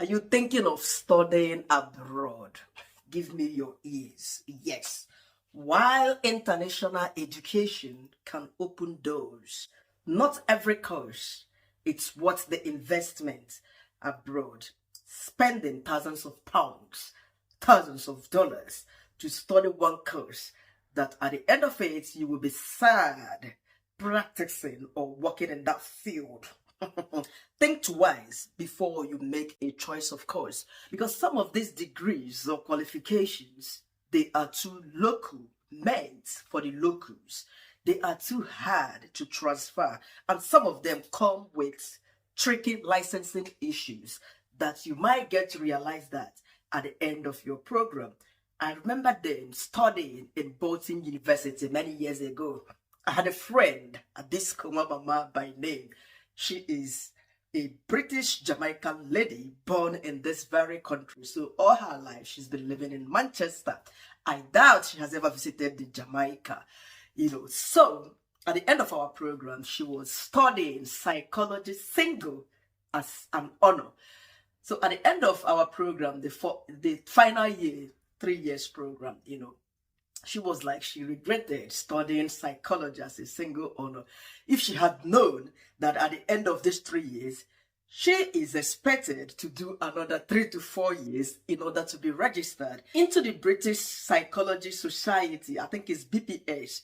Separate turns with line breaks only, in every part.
Are you thinking of studying abroad? Give me your ears. Yes. While international education can open doors, not every course, it's worth the investment abroad. Spending thousands of pounds, thousands of dollars to study one course that at the end of it, you will be sad practicing or working in that field. Think twice before you make a choice of course, because some of these degrees or qualifications, they are too local, meant for the locals. They are too hard to transfer, and some of them come with tricky licensing issues that you might get to realize that at the end of your program. I remember then studying in Bolton University many years ago. I had a friend, Adisko Mama by name. She is a British Jamaican lady born in this very country. So all her life, she's been living in Manchester. I doubt she has ever visited the Jamaica. So at the end of our program, she was studying psychology single as an honor. So at the end of our program, the final year, 3 years program, she was like, she regretted studying psychology as a single honor. If she had known that at the end of these 3 years, she is expected to do another 3 to 4 years in order to be registered into the British Psychology Society. I think it's BPS.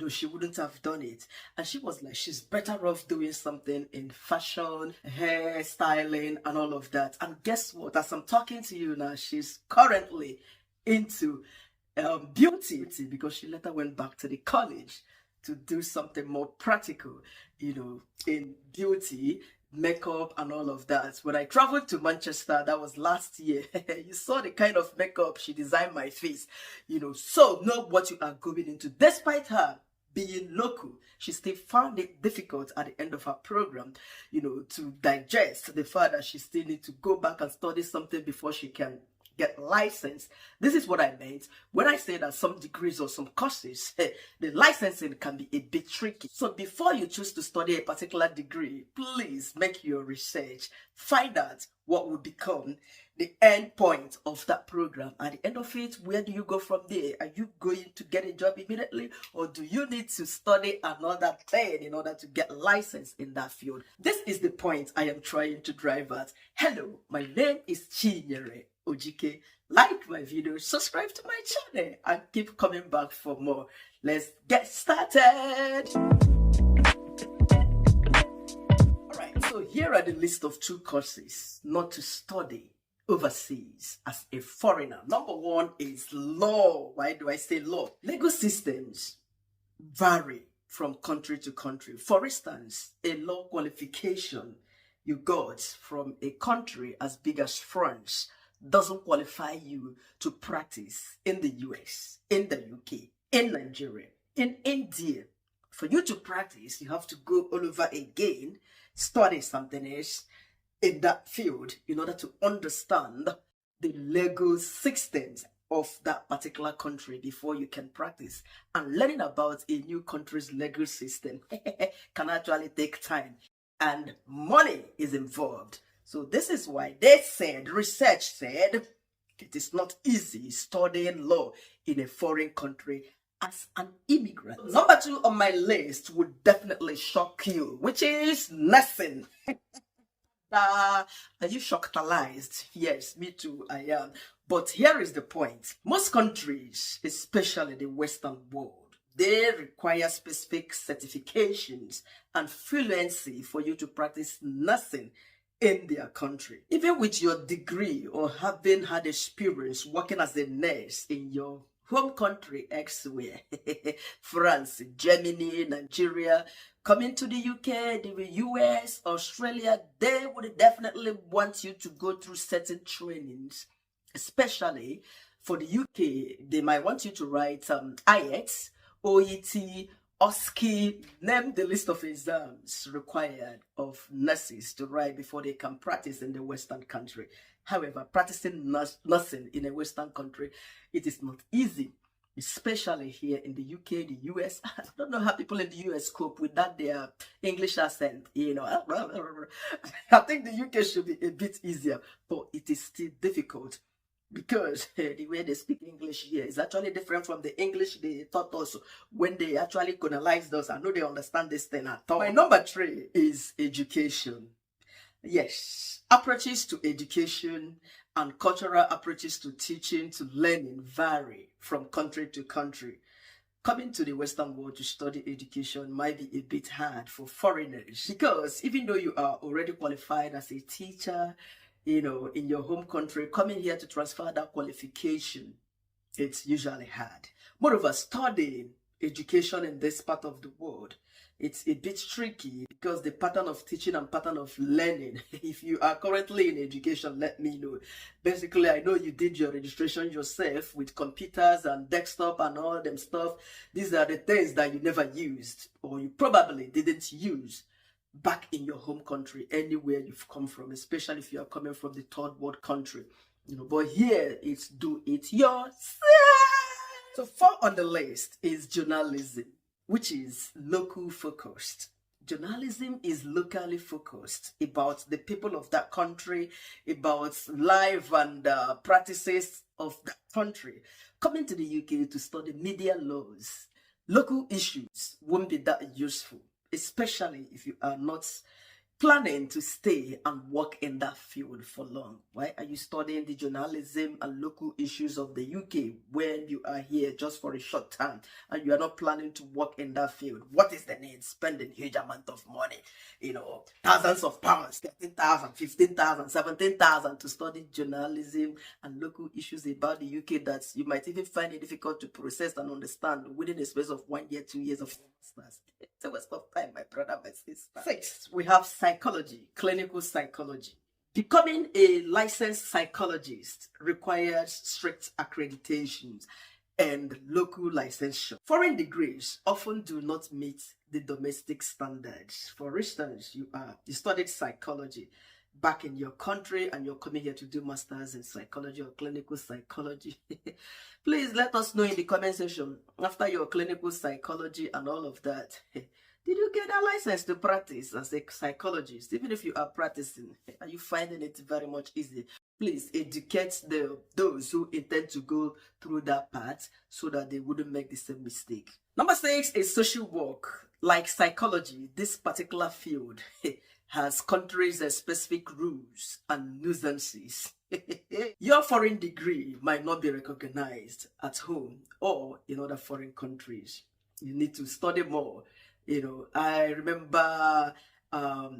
She wouldn't have done it. And she was like, she's better off doing something in fashion, hair styling, and all of that. And guess what? As I'm talking to you now, she's currently into beauty, because she later went back to the college to do something more practical, in beauty, makeup, and all of that. When I traveled to Manchester, that was last year, you saw the kind of makeup she designed my face, so know what you are going into. Despite her being local, she still found it difficult at the end of her program, to digest the fact that she still needs to go back and study something before she can get licensed. This is what I meant when I say that some degrees or some courses, the licensing can be a bit tricky. So before you choose to study a particular degree, please make your research. Find out what will become the end point of that program. At the end of it, where do you go from there? Are you going to get a job immediately, or do you need to study another thing in order to get licensed in that field? This is the point I am trying to drive at. Hello, my name is Chinyere Ojike. Like my video, subscribe to my channel, and keep coming back for more. Let's get started. Alright, so here are the list of 2 courses not to study overseas as a foreigner. Number 1 is law. Why do I say law? Legal systems vary from country to country. For instance, a law qualification you got from a country as big as France doesn't qualify you to practice in the US, in the UK, in Nigeria, in India. For you to practice, you have to go all over again, study something else in that field in order to understand the legal systems of that particular country before you can practice. And learning about a new country's legal system can actually take time, and money is involved. So this is why research said, it is not easy studying law in a foreign country as an immigrant. Number 2 on my list would definitely shock you, which is nursing. Are you shockalized? Yes, me too, I am. But here is the point. Most countries, especially the Western world, they require specific certifications and fluency for you to practice nursing in their country. Even with your degree or having had experience working as a nurse in your home country elsewhere, France, Germany, Nigeria, coming to the UK, the US, Australia, they would definitely want you to go through certain trainings. Especially for the UK, they might want you to write IELTS, OET, OSCE, name the list of exams required of nurses to write before they can practice in the Western country. However, practicing nursing in a Western country, it is not easy, especially here in the UK, the US. I don't know how people in the US cope with that, their English accent, you know. I think the UK should be a bit easier, but it is still difficult because the way they speak English here is actually different from the English they taught us when they actually colonized us. I know they understand this thing at all. My number 3 is education. Yes, approaches to education and cultural approaches to teaching, to learning vary from country to country. Coming to the Western world to study education might be a bit hard for foreigners because even though you are already qualified as a teacher, you know, in your home country, coming here to transfer that qualification, it's usually hard. Moreover, studying education in this part of the world, it's a bit tricky because the pattern of teaching and pattern of learning, if you are currently in education, let me know. Basically, I know you did your registration yourself with computers and desktop and all them stuff. These are the things that you never used or you probably didn't use back in your home country, anywhere you've come from, especially if you are coming from the third world country. You know, but here it's do it yourself. So 4 on the list is journalism, which is local focused. Journalism is locally focused about the people of that country, about life and practices of that country. Coming to the UK to study media laws, local issues won't be that useful, especially if you are not planning to stay and work in that field for long. Why are you studying the journalism and local issues of the UK when you are here just for a short time and you are not planning to work in that field? What is the need? Spending huge amount of money, you know, thousands of pounds, 13,000, 15,000, 17,000 to study journalism and local issues about the UK that you might even find it difficult to process and understand within a space of 1 year, 2 years of masters. It's a waste of time, my brother, my sister. 6, we have psychology, clinical psychology. Becoming a licensed psychologist requires strict accreditations and local licensure. Foreign degrees often do not meet the domestic standards. For instance, you studied psychology back in your country and you're coming here to do masters in psychology or clinical psychology. Please let us know in the comment section, after your clinical psychology and all of that, did you get a license to practice as a psychologist? Even if you are practicing, are you finding it very much easy? Please educate those who intend to go through that path so that they wouldn't make the same mistake. Number 6 is social work. Like psychology, this particular field has countries and specific rules and nuisances. Your foreign degree might not be recognized at home or in other foreign countries. You need to study more. You know, I remember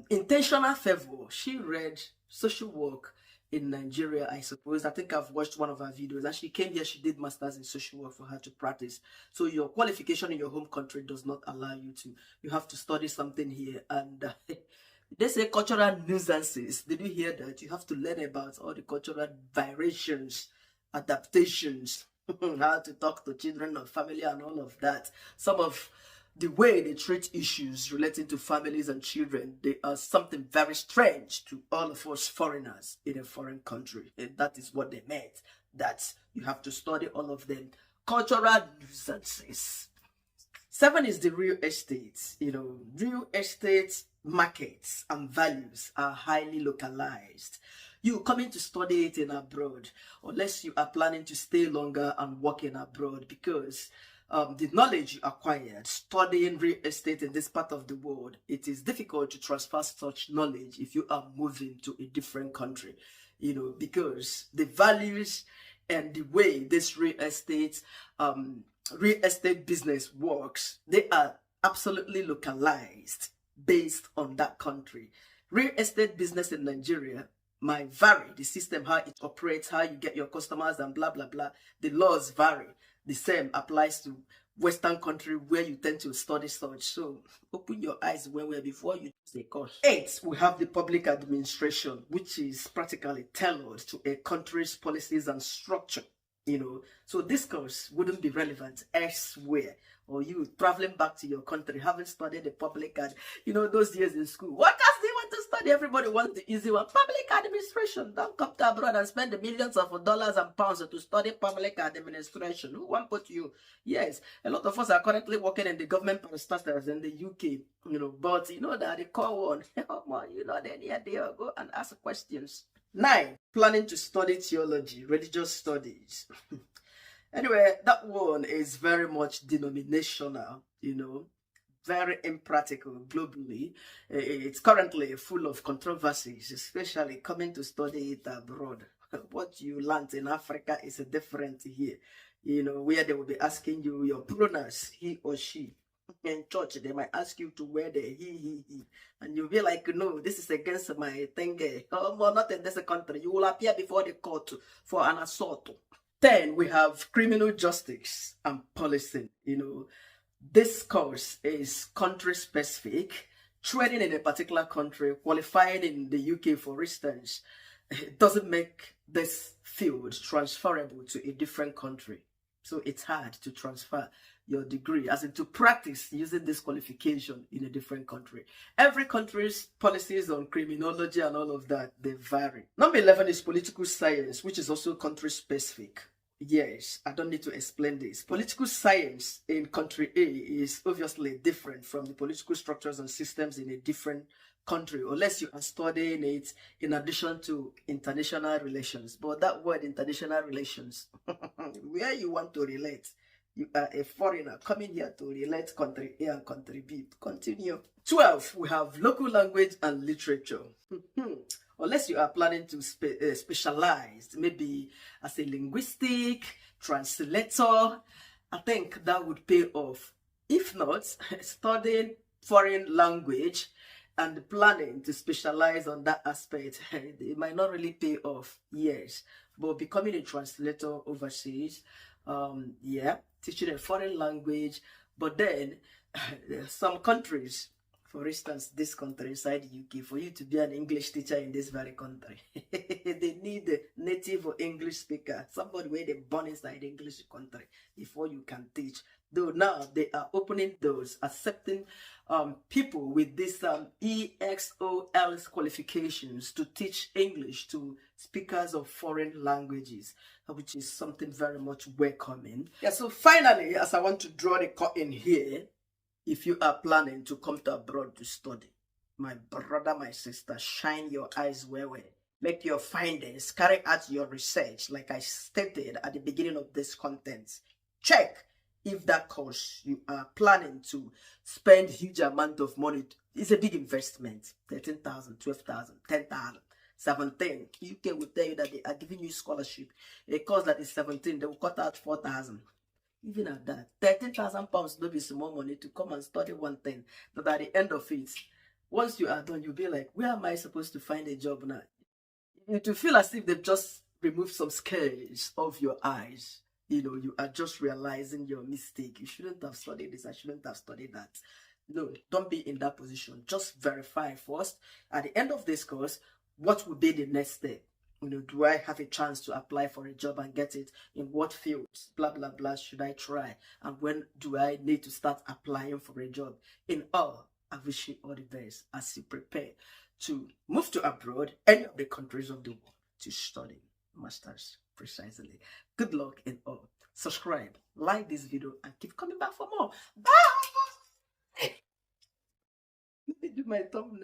Intentional Favor. She read social work in Nigeria, I suppose. I think I've watched one of her videos and she came here, she did masters in social work for her to practice. So your qualification in your home country does not allow you to. You have to study something here. And they say cultural nuisances. Did you hear that? You have to learn about all the cultural variations, adaptations, how to talk to children or family and all of that. Some of the way they treat issues relating to families and children, they are something very strange to all of us foreigners in a foreign country. And that is what they meant, that you have to study all of them. Cultural nuisances. 7 is the real estate. You know, real estate markets and values are highly localized. You coming to study it in abroad, unless you are planning to stay longer and work in abroad, because the knowledge you acquired studying real estate in this part of the world, it is difficult to transfer such knowledge if you are moving to a different country, you know, because the values and the way this real estate business works, they are absolutely localized based on that country. Real estate business in Nigeria might vary. The system, how it operates, how you get your customers and blah, blah, blah. The laws vary. The same applies to Western country where you tend to study such. So open your eyes well before you choose a course. 8, we have the public administration, which is practically tailored to a country's policies and structure. You know, so this course wouldn't be relevant elsewhere, or you traveling back to your country, having studied the public, and you know, those years in school, what to study. Everybody wants the easy one. Public administration. Don't come to abroad and spend the millions of dollars and pounds to study public administration. Who want put you? Yes, a lot of us are currently working in the government parastatals in the UK, but you know that the core one, any idea, go and ask questions. 9, planning to study theology, religious studies. Anyway, that one is very much denominational, very impractical globally. It's currently full of controversies, especially coming to study it abroad. What you learned in Africa is different here, where they will be asking you your pronouns, he or she. In church, they might ask you to wear the he, and you'll be like, no, this is against my thing. Oh, well, not in this country. You will appear before the court for an assault. 10, we have criminal justice and policing. This course is country specific. Training in a particular country, qualifying in the UK, for instance, it doesn't make this field transferable to a different country. So it's hard to transfer your degree, as in to practice using this qualification in a different country. Every country's policies on criminology and all of that, they vary. Number 11 is political science, which is also country specific. Yes, I don't need to explain this. Political science in country A is obviously different from the political structures and systems in a different country, unless you are studying it in addition to international relations. But that word international relations, where you want to relate, you are a foreigner coming here to relate country A and country B. Continue. 12, we have local language and literature. Unless you are planning to specialize, maybe as a linguistic translator, I think that would pay off. If not, studying foreign language and planning to specialize on that aspect, it might not really pay off, yes. But becoming a translator overseas, teaching a foreign language, but then some countries, for instance, this country inside the UK, for you to be an English teacher in this very country, they need a native English speaker, somebody where they born inside the English country before you can teach. Though now they are opening doors, accepting people with this EXOL qualifications to teach English to speakers of foreign languages, which is something very much welcoming. Yeah, so finally, as I want to draw the curtain here, if you are planning to come to abroad to study, my brother, my sister, shine your eyes well. Make your findings, carry out your research, like I stated at the beginning of this content. Check if that course you are planning to spend huge amount of money. It's a big investment. 13,000, 12,000, 10,000, 17. UK will tell you that they are giving you scholarship. A course that is 17, they will cut out 4,000. Even at that, 13,000 pounds will be small money to come and study one thing. But at the end of it, once you are done, you'll be like, where am I supposed to find a job now? It will feel as if they've just removed some scales off your eyes. You are just realizing your mistake. You shouldn't have studied this. I shouldn't have studied that. No, don't be in that position. Just verify first. At the end of this course, what would be the next step? Do I have a chance to apply for a job and get it? In what fields? Blah, blah, blah, should I try? And when do I need to start applying for a job? In all, I wish you all the best as you prepare to move to abroad, any of the countries of the world, to study masters precisely. Good luck in all. Subscribe, like this video, and keep coming back for more. Bye! Let me do my thumbnail.